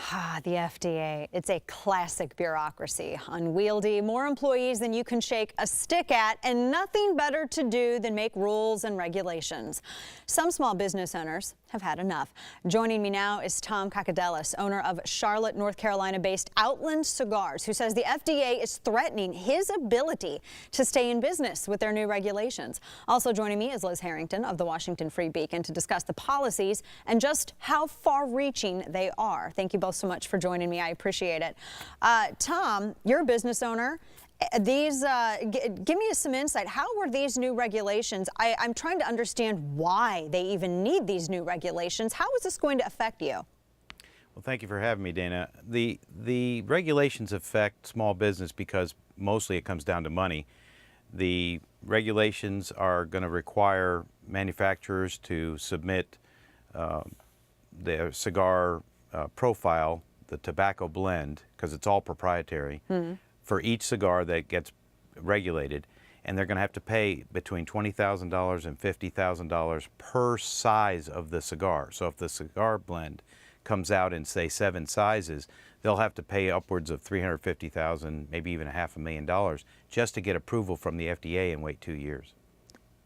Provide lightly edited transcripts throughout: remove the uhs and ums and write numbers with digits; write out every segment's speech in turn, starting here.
Ah, the FDA. It's a classic bureaucracy. Unwieldy, more employees than you can shake a stick at, and nothing better to do than make rules and regulations. Some small business owners have had enough. Joining me now is Tom Kakadelis, owner of Charlotte, North Carolina-based Outland Cigars, who says the FDA is threatening his ability to stay in business with their new regulations. Also joining me is Liz Harrington of the Washington Free Beacon to discuss the policies and just how far-reaching they are. Thank you both so much for joining me. I appreciate it. Tom, you're a business owner. Give me some insight. How were these new regulations? I'm trying to understand why they even need these new regulations. How is this going to affect you? Well, thank you for having me, Dana. The regulations affect small business because mostly it comes down to money. The regulations are going to require manufacturers to submit their cigar profile, the tobacco blend, because it's all proprietary, for each cigar that gets regulated, and they're going to have to pay between $20,000 and $50,000 per size of the cigar. So if the cigar blend comes out in, say, 7 sizes, they'll have to pay upwards of $350,000, maybe even $500,000 just to get approval from the FDA and wait 2 years.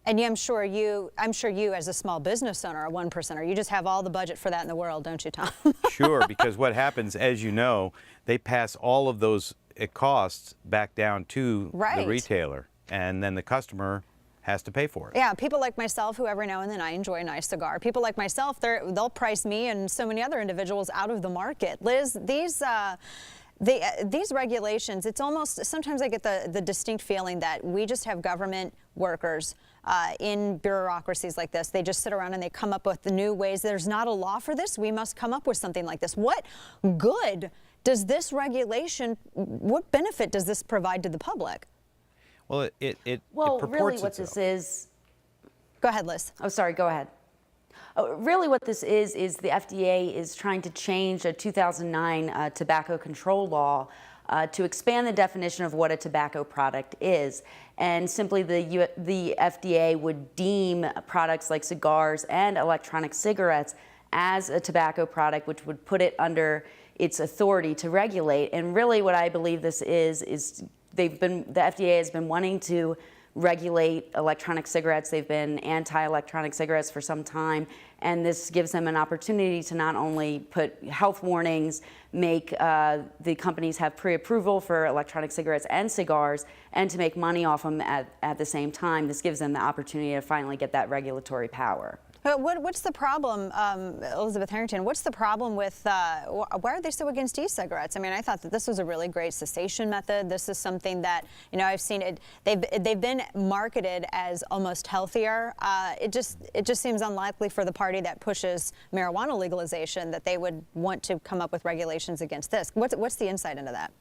And I'm sure you, as a small business owner, a 1%er, you just have all the budget for that in the world, don't you, Tom? Sure, because what happens, as you know, they pass all of those costs back down to the retailer, and then the customer has to pay for it. Yeah, people like myself, who every now and then I enjoy a nice cigar. People like myself, they'll price me and so many other individuals out of the market. Liz, these regulations, it's almost, sometimes I get the distinct feeling that we just have government workers in bureaucracies like this. They just sit around and they come up with the new ways. There's not a law for this. We must come up with something like this. What good does this regulation, what benefit does this provide to the public? Well, it really what this is... Go ahead, Liz. Oh, sorry, go ahead. Really what this is the FDA is trying to change a 2009 tobacco control law to expand the definition of what a tobacco product is. And simply the FDA would deem products like cigars and electronic cigarettes as a tobacco product, which would put it under its authority to regulate. And really what I believe this is the FDA has been wanting to regulate electronic cigarettes. They've been anti-electronic cigarettes for some time, and this gives them an opportunity to not only put health warnings, make the companies have pre-approval for electronic cigarettes and cigars, and to make money off them at the same time. This gives them the opportunity to finally get that regulatory power. What's the problem, Elizabeth Harrington, what's the problem with, why are they so against e-cigarettes? I mean, I thought that this was a really great cessation method. This is something that, you know, I've seen it, they've been marketed as almost healthier. It just seems unlikely for the party that pushes marijuana legalization that they would want to come up with regulations against this. What's the insight into that?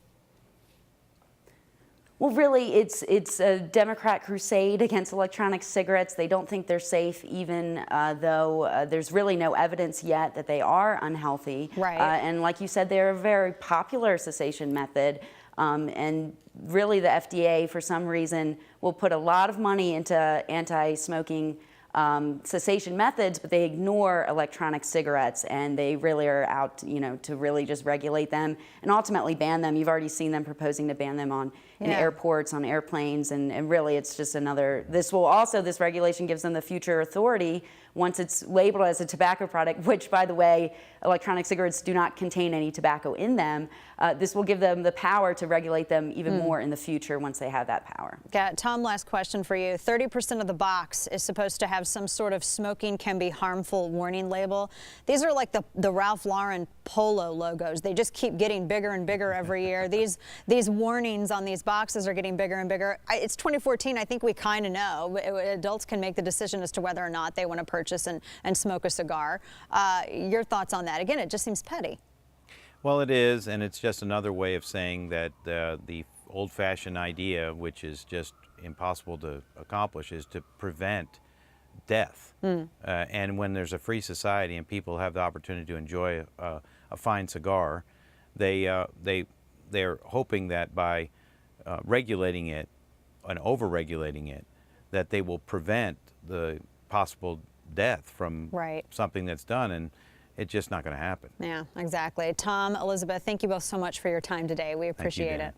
Well, really, it's a Democrat crusade against electronic cigarettes. They don't think they're safe, even though there's really no evidence yet that they are unhealthy. Right. And like you said, they're a very popular cessation method. And really, the FDA, for some reason, will put a lot of money into anti-smoking cessation methods, but they ignore electronic cigarettes, and they really are out, you know, to really just regulate them and ultimately ban them. You've already seen them proposing to ban them in airports, on airplanes, and really it's just another, this regulation gives them the future authority once it's labeled as a tobacco product, which, by the way, electronic cigarettes do not contain any tobacco in them. This will give them the power to regulate them even more in the future once they have that power. Tom, last question for you. 30% of the box is supposed to have some sort of smoking can be harmful warning label. These are like the Ralph Lauren polo logos. They just keep getting bigger and bigger every year. These warnings on these boxes are getting bigger and bigger. It's 2014. I think we kind of know. Adults can make the decision as to whether or not they want to purchase and smoke a cigar. Your thoughts on that? Again, it just seems petty. Well, it is, and it's just another way of saying that the old-fashioned idea, which is just impossible to accomplish, is to prevent death. And when there's a free society and people have the opportunity to enjoy a fine cigar, they're hoping that by regulating it and over-regulating it, that they will prevent the possible death from something that's done. it's just not going to happen. Yeah, exactly. Tom, Elizabeth, thank you both so much for your time today. We appreciate Dana. it.